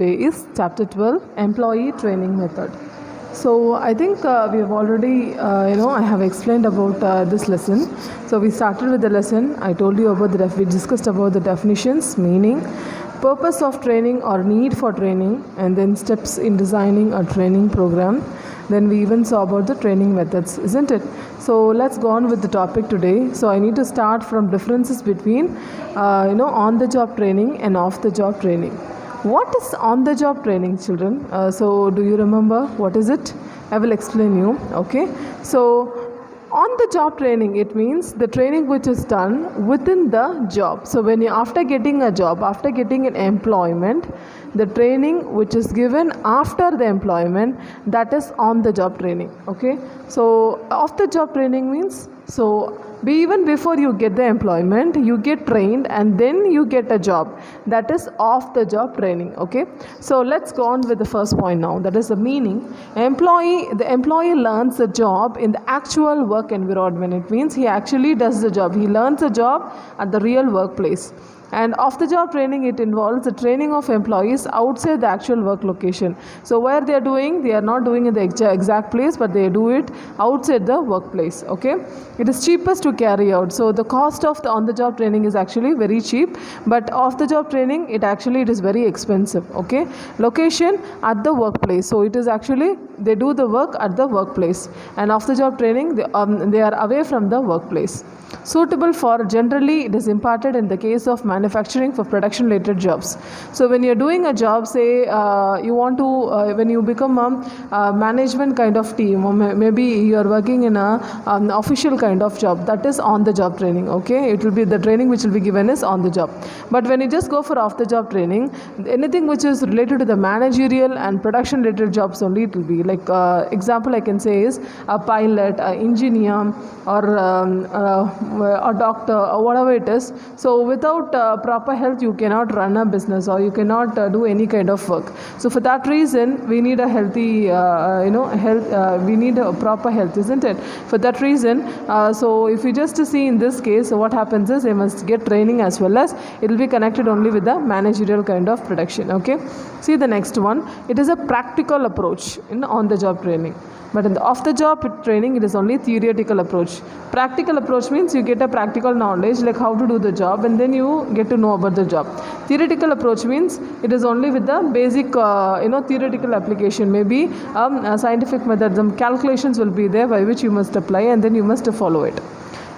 today is chapter 12, employee training method. So I think we have already, I have explained about this lesson. So we started with the lesson. I told you about we discussed about the definitions, meaning, purpose of training or need for training, and then steps in designing a training program. Then we even saw about the training methods, isn't it? So let's go on with the topic today. So I need to start from differences between, on-the-job training and off-the-job training. What is on-the-job training, children? So do you remember what is it? I will explain you. Okay. So on-the-job training, it means the training which is done within the job. So when you, after getting a job, after getting an employment, the training which is given after the employment, that is on-the-job training. Okay. So off-the-job training means, so even before you get the employment, you get trained and then you get a job. That is off-the-job training. Okay. So let's go on with the first point now. That is the meaning. The employee learns the job in the actual work environment. It means he actually does the job. He learns the job at the real workplace. And off-the-job training, it involves the training of employees outside the actual work location. So where they are doing, they are not doing in the exact place, but they do it outside the workplace. Okay, it is cheapest to carry out. So the cost of the on-the-job training is actually very cheap, but off-the-job training, it is very expensive. Okay, location at the workplace. So it is actually they do the work at the workplace, and off-the-job training, they are away from the workplace. Suitable for, generally it is imparted in the case of manufacturing for production related jobs. So when you're doing a job, say you want to when you become a management kind of team, or maybe you're working in a official kind of job, that is on the job training. Okay, it will be the training which will be given is on the job. But when you just go for off the job training, anything which is related to the managerial and production related jobs only, it will be like example I can say is a pilot, an engineer, or a doctor, or whatever it is. So without proper health, you cannot run a business, or you cannot do any kind of work. So for that reason, we need a healthy, health. We need a proper health, isn't it? For that reason, so if you just see in this case, so what happens is they must get training as well as it will be connected only with the managerial kind of production. Okay. See the next one. It is a practical approach in on-the-job training. But in the off-the-job training, it is only theoretical approach. Practical approach means you get a practical knowledge like how to do the job, and then you get to know about the job. Theoretical approach means it is only with the basic, theoretical application. Maybe a scientific method, some calculations will be there by which you must apply, and then you must follow it.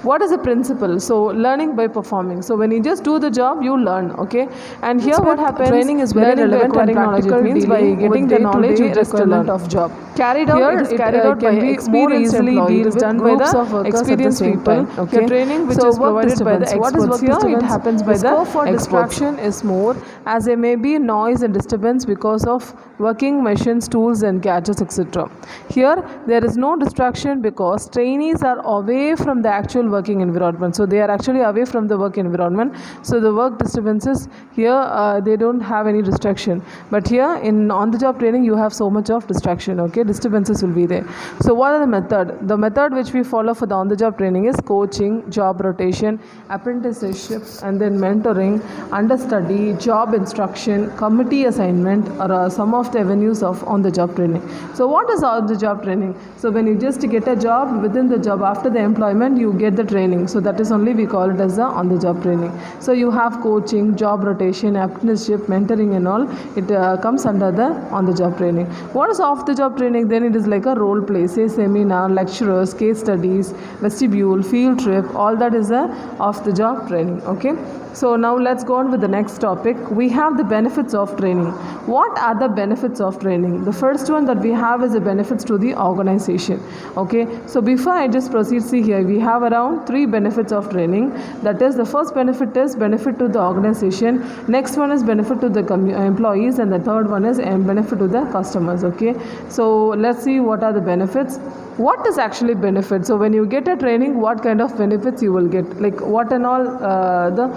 What is the principle? So learning by performing. So when you just do the job, you learn. Okay. And here what happens? Training is very relevant and practical. It means by getting the knowledge, you just learn of job. Carried out. Here it is carried out by experienced employees, done by the experienced people. Okay. Your training which is provided by the experts. What is work disturbance? It happens by the scope for distraction is more, as there may be noise and disturbance because of working machines, tools, and gadgets, etc. Here there is no distraction because trainees are away from the actual working environment. So they are actually away from the work environment. So the work disturbances here, they don't have any distraction. But here in on-the-job training, you have so much of distraction. Okay, disturbances will be there. So what are the method? The method which we follow for the on-the-job training is coaching, job rotation, apprenticeship, and then mentoring, understudy, job instruction, committee assignment, or some of the avenues of on-the-job training. So what is on-the-job training? So when you just get a job, within the job, after the employment, you get the training. So that is only we call it as the on-the-job training. So you have coaching, job rotation, apprenticeship, mentoring and all. It comes under the on-the-job training. What is off-the-job training? Then it is like a role play, say seminar, lecturers, case studies, vestibule, field trip, all that is a off-the-job training. Okay. So now let's go on with the next topic. We have the benefits of training. What are the benefits of training? The first one that we have is the benefits to the organization. Okay. So before I just proceed, see here, we have around 3 benefits of training. That is, the first benefit is benefit to the organization. Next one is benefit to the employees, and the third one is benefit to the customers. Okay. So let's see what are the benefits. What is actually benefit? So when you get a training, what kind of benefits you will get? Like what and all the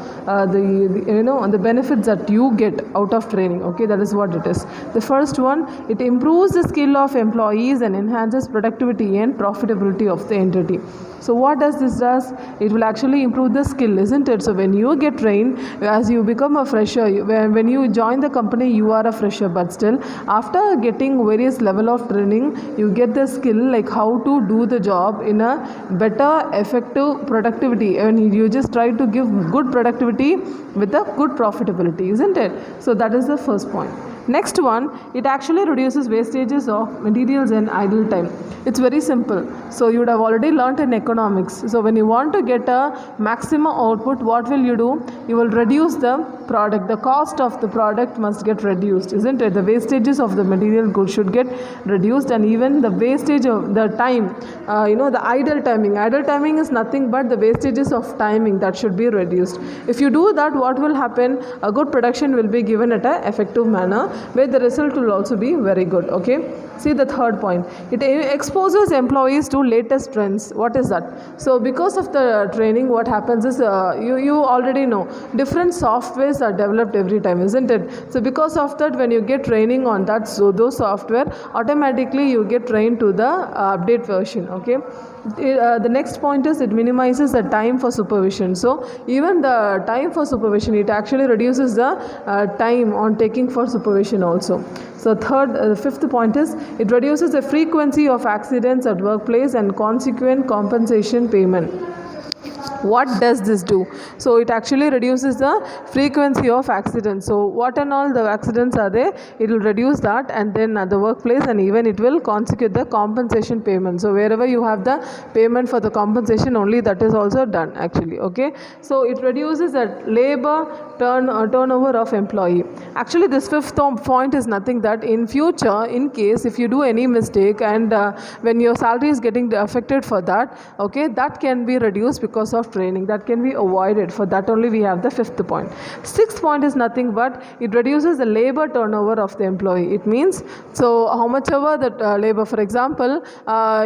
benefits that you get out of training. Okay, that is what it is. The first one, it improves the skill of employees and enhances productivity and profitability of the entity. So what does this this does? It will actually improve the skill, isn't it? So when you get trained, as you become a fresher, when you join the company, you are a fresher, but still after getting various level of training, you get the skill like how to do the job in a better effective productivity, and you just try to give good productivity with a good profitability, isn't it? So that is the first point. Next one, it actually reduces wastages of materials and idle time. It's very simple. So you would have already learnt in economics. So when you want to get a maximum output, what will you do? You will reduce the product. The cost of the product must get reduced, isn't it? The wastages of the material good should get reduced, and even the wastage of the time, the idle timing. Idle timing is nothing but the wastages of timing that should be reduced. If you do that, what will happen? A good production will be given at an effective manner, where the result will also be very good. Okay, see the third point. It exposes employees to latest trends. What is that? So because of the training, what happens is you already know different softwares are developed every time, isn't it? So because of that, when you get training on that, so those software, automatically you get trained to the update version. Okay, the next point is it minimizes the time for supervision. So even the time for supervision, it actually reduces the time on taking for supervision also. So fifth point is it reduces the frequency of accidents at workplace and consequent compensation payment. What does this do? So it actually reduces the frequency of accidents. So what and all the accidents are there, it will reduce that, and then at the workplace, and even it will consequent the compensation payment. So wherever you have the payment for the compensation, only that is also done actually. Okay, so it reduces the labor turnover of employee. Actually this fifth point is nothing that in future, in case if you do any mistake and when your salary is getting affected for that, okay, that can be reduced because of training. That can be avoided. For that only we have the fifth point. Sixth point is nothing but it reduces the labor turnover of the employee. It means, so how much ever that labor, for example,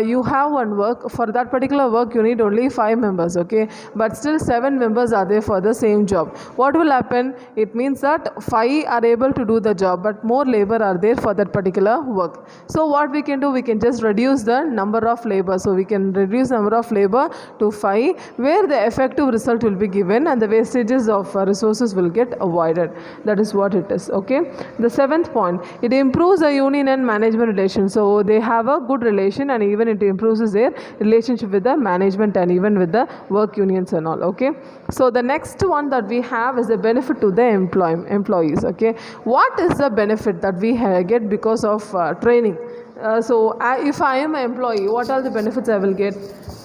you have one work, for that particular work you need only 5 members, okay, but still 7 members are there for the same job. What will happen? It means that 5 are able to do the job, but more labor are there for that particular work. So what we can do, we can just reduce the number of labor. So we can reduce number of labor to 5, where the effective result will be given and the wastages of resources will get avoided. That is what it is. Okay, the seventh point, it improves the union and management relations. So they have a good relation, and even it improves their relationship with the management and even with the work unions and all. Okay, so the next one that we have is the benefit to the employees. Okay, what is the benefit that we get because of training? If I am an employee, what are the benefits I will get?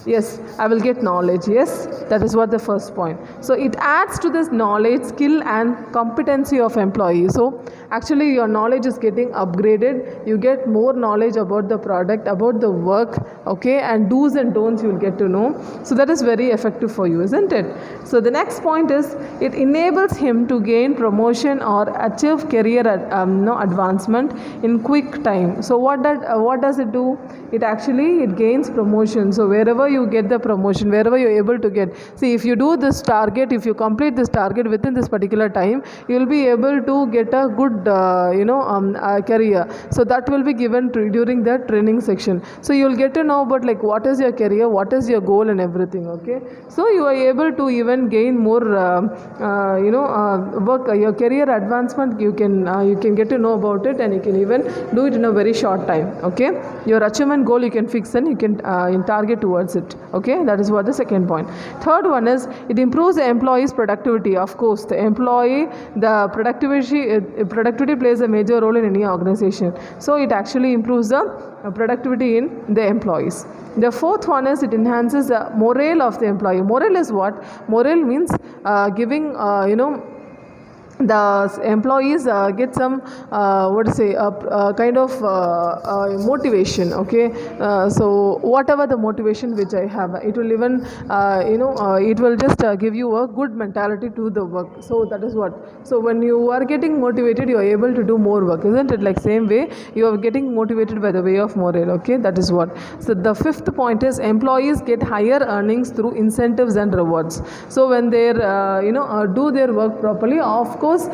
Yes, I will get knowledge. Yes, that is what the first point. So it adds to this knowledge, skill and competency of employee. So actually your knowledge is getting upgraded. You get more knowledge about the product, about the work, okay, and do's and don'ts you will get to know. So that is very effective for you, isn't it? So the next point is it enables him to gain promotion or achieve career advancement in quick time. So what does it do? It gains promotion. So wherever you get the promotion, wherever you're able to get, see, if you do this target, if you complete this target within this particular time, you will be able to get a good career. So that will be given during the training section. So you will get to know about like what is your career, what is your goal and everything. Okay, so you are able to even gain more work, your career advancement. You can get to know about it, and you can even do it in a very short time. Okay, your achievement goal you can fix and you can target towards it. Okay, that is what the second point. Third one is it improves the employee's productivity. Of course, the productivity plays a major role in any organization. So it actually improves the productivity in the employees. The fourth one is it enhances the morale of the employee. Morale is what? Morale means giving the employees get some kind of motivation. Okay, so whatever the motivation which I have, it will even it will just give you a good mentality to the work. So that is what. So when you are getting motivated, you are able to do more work, isn't it? Like same way you are getting motivated by the way of morale. Okay, that is what. So the fifth point is employees get higher earnings through incentives and rewards. So when they do their work properly, of course course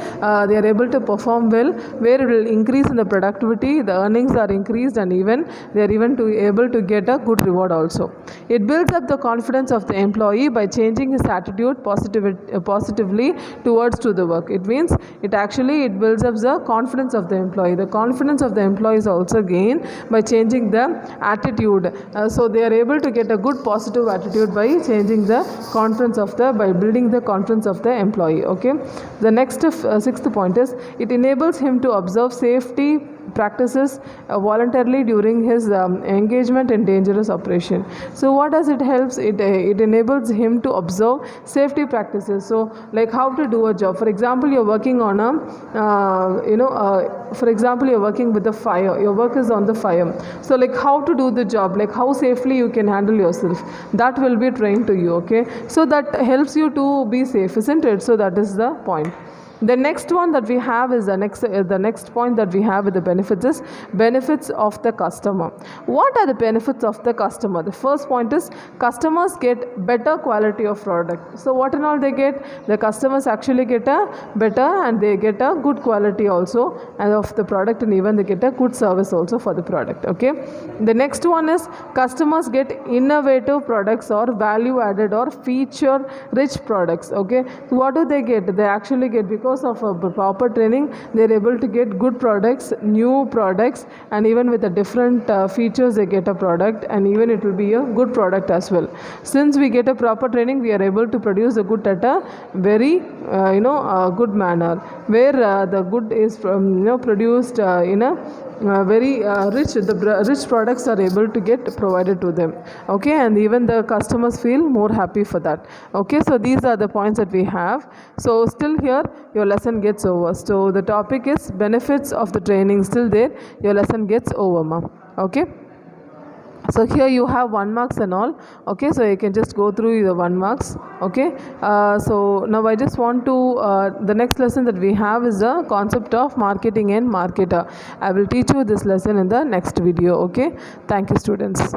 they are able to perform well, where it will increase in the productivity, the earnings are increased, and even they are even able to get a good reward also. It builds up the confidence of the employee by changing his attitude positively towards to the work. It means it builds up the confidence of the employee. The confidence of the employee is also gained by changing the attitude. So they are able to get a good positive attitude by changing the confidence of the by building the confidence of the employee. Okay. The next sixth point is it enables him to observe safety practices voluntarily during his engagement in dangerous operation. So what does it helps? It enables him to observe safety practices. So like how to do a job. For example, you're working on a for example, you're working with the fire. Your work is on the fire. So like how to do the job, like how safely you can handle yourself. That will be trained to you. Okay. So that helps you to be safe, isn't it? So that is the point. The next one that we have is the next point that we have with the benefits is benefits of the customer. What are the benefits of the customer? The first point is customers get better quality of product. So what and all they get? The customers actually get a better and they get a good quality also and of the product, and even they get a good service also for the product. Okay. The next one is customers get innovative products or value added or feature rich products. Okay. So what do they get? They actually get, because of a proper training, they are able to get good products, new products, and even with the different features they get a product, and even it will be a good product as well. Since we get a proper training, we are able to produce a good at a very good manner, where the good is produced in a very rich products are able to get provided to them. Okay. And even the customers feel more happy for that. Okay. So these are the points that we have. So still here your lesson gets over. So the topic is benefits of the training. Still there your lesson gets over, ma'am. Okay. So here you have 1 marks and all. Okay, so you can just go through the 1 marks. Okay. So now I just want to the next lesson that we have is the concept of marketing and marketer. I will teach you this lesson in the next video. Okay. Thank you, students.